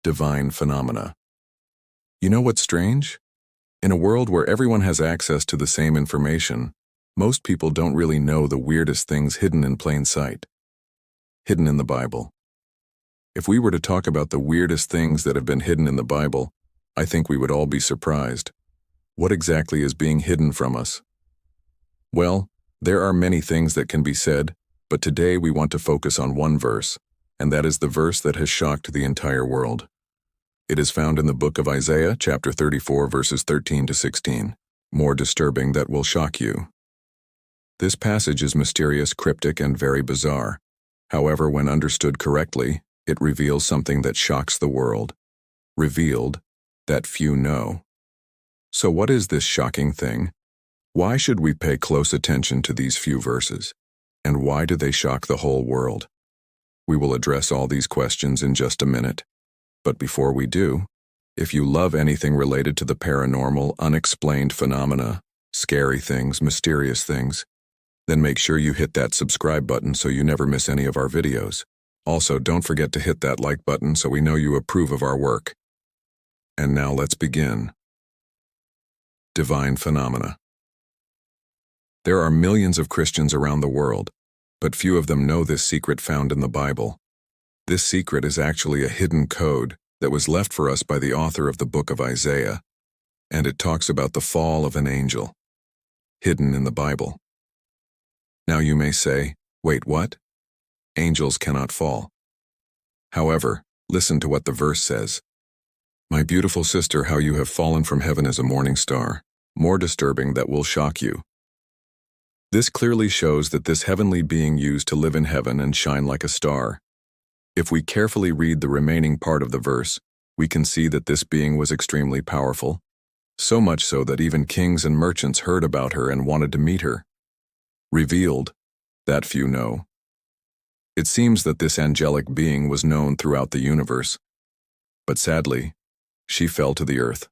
Divine phenomena. You know what's strange? In a world where everyone has access to the same information, most people don't really know the weirdest things hidden in plain sight. Hidden in the Bible. If we were to talk about the weirdest things that have been hidden in the Bible, I think we would all be surprised. What exactly is being hidden from us? Well, there are many things that can be said, but today we want to focus on one verse, and that is the verse that has shocked the entire world. It is found in the book of Isaiah, chapter 34, verses 13 to 16. More disturbing that will shock you. This passage is mysterious, cryptic, and very bizarre. However, when understood correctly, it reveals something that shocks the world. Revealed that few know. So what is this shocking thing? Why should we pay close attention to these few verses? And why do they shock the whole world? We will address all these questions in just a minute. But before we do, if you love anything related to the paranormal, unexplained phenomena, scary things, mysterious things, then make sure you hit that subscribe button so you never miss any of our videos. Also, don't forget to hit that like button so we know you approve of our work. And now let's begin. Divine phenomena. There are millions of Christians around the world, but few of them know this secret found in the Bible. This secret is actually a hidden code that was left for us by the author of the book of Isaiah, and it talks about the fall of an angel, hidden in the Bible. Now you may say, wait, what? Angels cannot fall. However, listen to what the verse says. My beautiful sister, how you have fallen from heaven as a morning star, more disturbing that will shock you. This clearly shows that this heavenly being used to live in heaven and shine like a star. If we carefully read the remaining part of the verse, we can see that this being was extremely powerful, so much so that even kings and merchants heard about her and wanted to meet her. Revealed that few know. It seems that this angelic being was known throughout the universe, but sadly, she fell to the earth.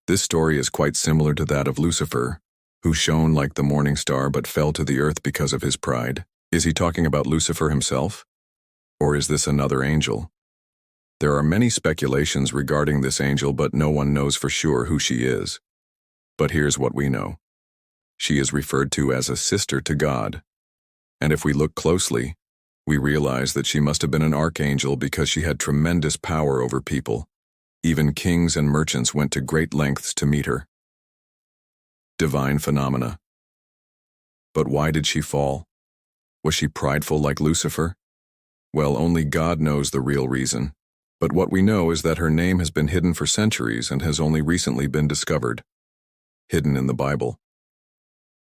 This story is quite similar to that of Lucifer, who shone like the morning star but fell to the earth because of his pride. Is he talking about Lucifer himself? Or is this another angel? There are many speculations regarding this angel, but no one knows for sure who she is. But here's what we know. She is referred to as a sister to God. And if we look closely, we realize that she must have been an archangel because she had tremendous power over people. Even kings and merchants went to great lengths to meet her. Divine phenomena. But why did she fall? Was she prideful like Lucifer? Well, only God knows the real reason. But what we know is that her name has been hidden for centuries and has only recently been discovered. Hidden in the Bible.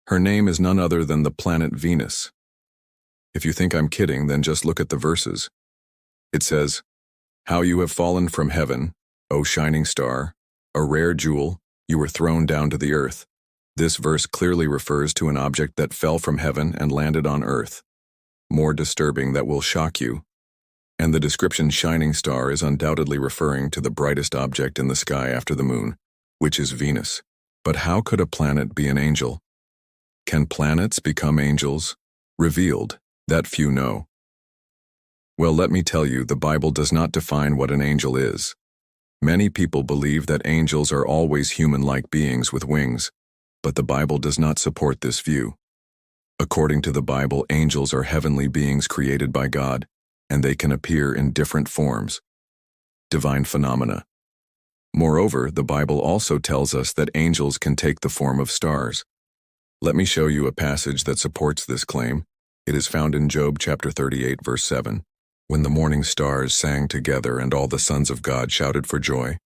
Her name is none other than the planet Venus. If you think I'm kidding, then just look at the verses. It says, how you have fallen from heaven, O shining star, a rare jewel, you were thrown down to the earth. This verse clearly refers to an object that fell from heaven and landed on earth. More disturbing that will shock you. And the description shining star is undoubtedly referring to the brightest object in the sky after the moon, which is Venus. But how could a planet be an angel? Can planets become angels? Revealed that few know. Well, let me tell you, the Bible does not define what an angel is. Many people believe that angels are always human-like beings with wings, but the Bible does not support this view. According to the Bible, angels are heavenly beings created by God, and they can appear in different forms. Divine phenomena. Moreover, the Bible also tells us that angels can take the form of stars. Let me show you a passage that supports this claim. It is found in Job chapter 38, verse 7. When the morning stars sang together and all the sons of God shouted for joy.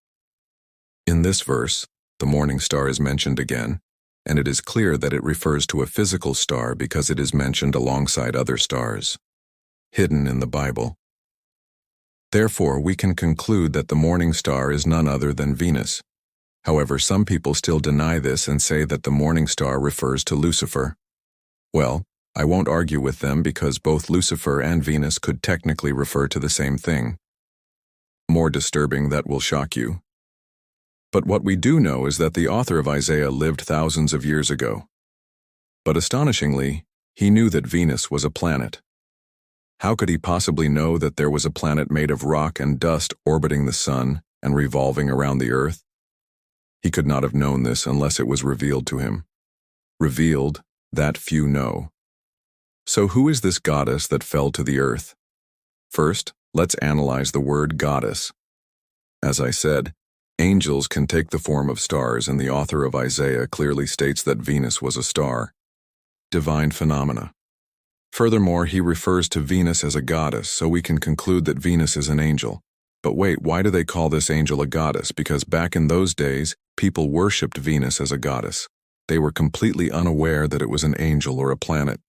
In this verse, the morning star is mentioned again, and it is clear that it refers to a physical star because it is mentioned alongside other stars. Hidden in the Bible. Therefore, we can conclude that the morning star is none other than Venus. However, some people still deny this and say that the morning star refers to Lucifer. Well, I won't argue with them because both Lucifer and Venus could technically refer to the same thing. More disturbing that will shock you. But what we do know is that the author of Isaiah lived thousands of years ago. But astonishingly, he knew that Venus was a planet. How could he possibly know that there was a planet made of rock and dust orbiting the sun and revolving around the earth? He could not have known this unless it was revealed to him. Revealed, that few know. So who is this goddess that fell to the earth? First, let's analyze the word goddess. As I said, angels can take the form of stars, and the author of Isaiah clearly states that Venus was a star. Divine phenomena. Furthermore, he refers to Venus as a goddess, so we can conclude that Venus is an angel. But wait, why do they call this angel a goddess? Because back in those days, people worshipped Venus as a goddess. They were completely unaware that it was an angel or a planet.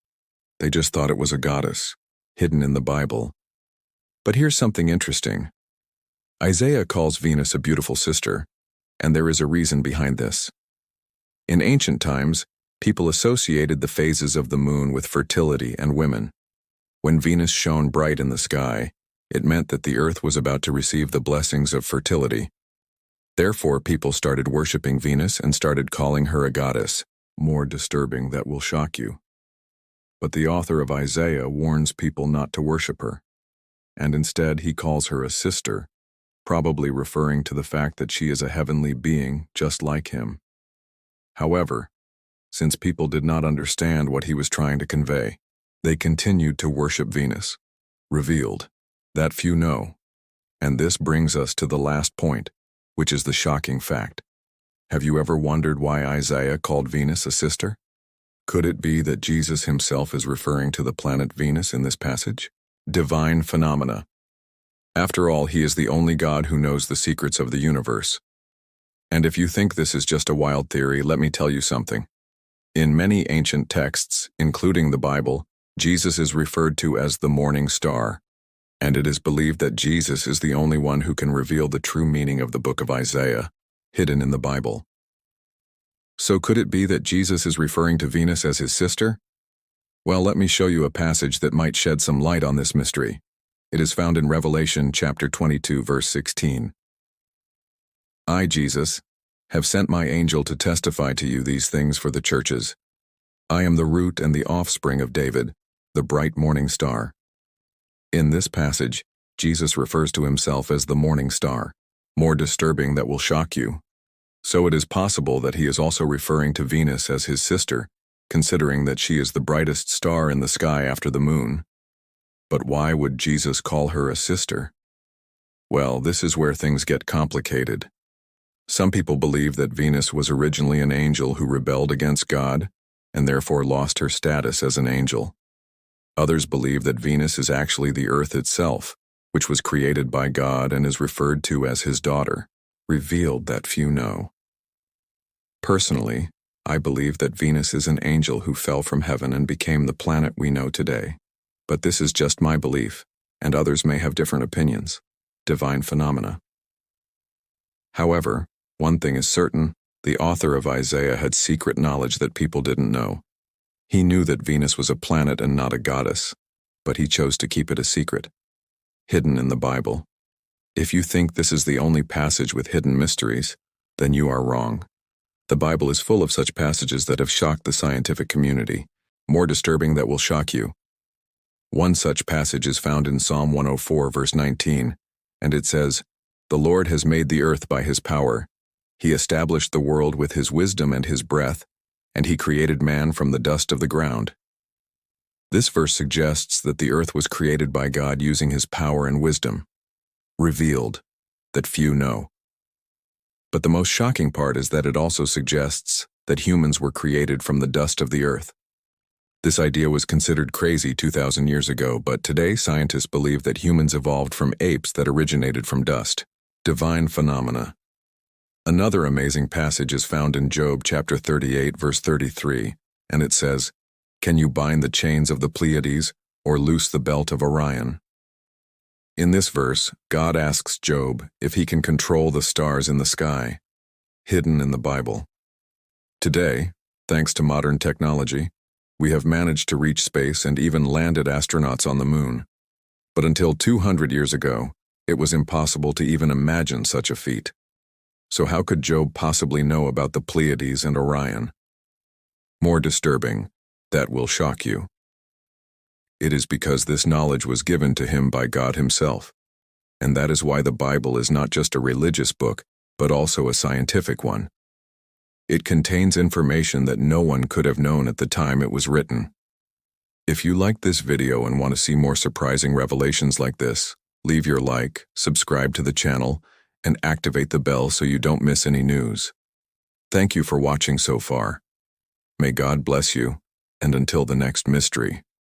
They just thought it was a goddess, hidden in the Bible. But here's something interesting. Isaiah calls Venus a beautiful sister, and there is a reason behind this. In ancient times, people associated the phases of the moon with fertility and women. When Venus shone bright in the sky, it meant that the earth was about to receive the blessings of fertility. Therefore, people started worshiping Venus and started calling her a goddess. More disturbing, that will shock you. But the author of Isaiah warns people not to worship her, and instead he calls her a sister, probably referring to the fact that she is a heavenly being just like him. However, since people did not understand what he was trying to convey, they continued to worship Venus. Revealed, that few know. And this brings us to the last point, which is the shocking fact. Have you ever wondered why Isaiah called Venus a sister? Could it be that Jesus himself is referring to the planet Venus in this passage? Divine phenomena. After all, he is the only God who knows the secrets of the universe. And if you think this is just a wild theory, let me tell you something. In many ancient texts, including the Bible, Jesus is referred to as the morning star, and it is believed that Jesus is the only one who can reveal the true meaning of the book of Isaiah, hidden in the Bible. So could it be that Jesus is referring to Venus as his sister? Well, let me show you a passage that might shed some light on this mystery. It is found in Revelation chapter 22, verse 16. I, Jesus, have sent my angel to testify to you these things for the churches. I am the root and the offspring of David, the bright morning star. In this passage, Jesus refers to himself as the morning star. More disturbing, that will shock you. So it is possible that he is also referring to Venus as his sister, considering that she is the brightest star in the sky after the moon. But why would Jesus call her a sister? Well, this is where things get complicated. Some people believe that Venus was originally an angel who rebelled against God and therefore lost her status as an angel. Others believe that Venus is actually the earth itself, which was created by God and is referred to as his daughter, revealed that few know. Personally, I believe that Venus is an angel who fell from heaven and became the planet we know today. But this is just my belief, and others may have different opinions. Divine phenomena. However, one thing is certain, the author of Isaiah had secret knowledge that people didn't know. He knew that Venus was a planet and not a goddess, but he chose to keep it a secret, hidden in the Bible. If you think this is the only passage with hidden mysteries, then you are wrong. The Bible is full of such passages that have shocked the scientific community. More disturbing, that will shock you. One such passage is found in Psalm 104, verse 19, and it says, "The Lord has made the earth by his power. He established the world with his wisdom and his breath, and he created man from the dust of the ground." This verse suggests that the earth was created by God using his power and wisdom. Revealed, that few know. But the most shocking part is that it also suggests that humans were created from the dust of the earth. This idea was considered crazy 2,000 years ago, but today scientists believe that humans evolved from apes that originated from dust. Divine phenomena. Another amazing passage is found in Job chapter 38, verse 33, and it says, "Can you bind the chains of the Pleiades or loose the belt of Orion?" In this verse, God asks Job if he can control the stars in the sky, hidden in the Bible. Today, thanks to modern technology, we have managed to reach space and even landed astronauts on the moon. But until 200 years ago, it was impossible to even imagine such a feat. So how could Job possibly know about the Pleiades and Orion? More disturbing, that will shock you. It is because this knowledge was given to him by God himself. And that is why the Bible is not just a religious book, but also a scientific one. It contains information that no one could have known at the time it was written. If you liked this video and want to see more surprising revelations like this, leave your like, subscribe to the channel, and activate the bell so you don't miss any news. Thank you for watching so far. May God bless you, and until the next mystery.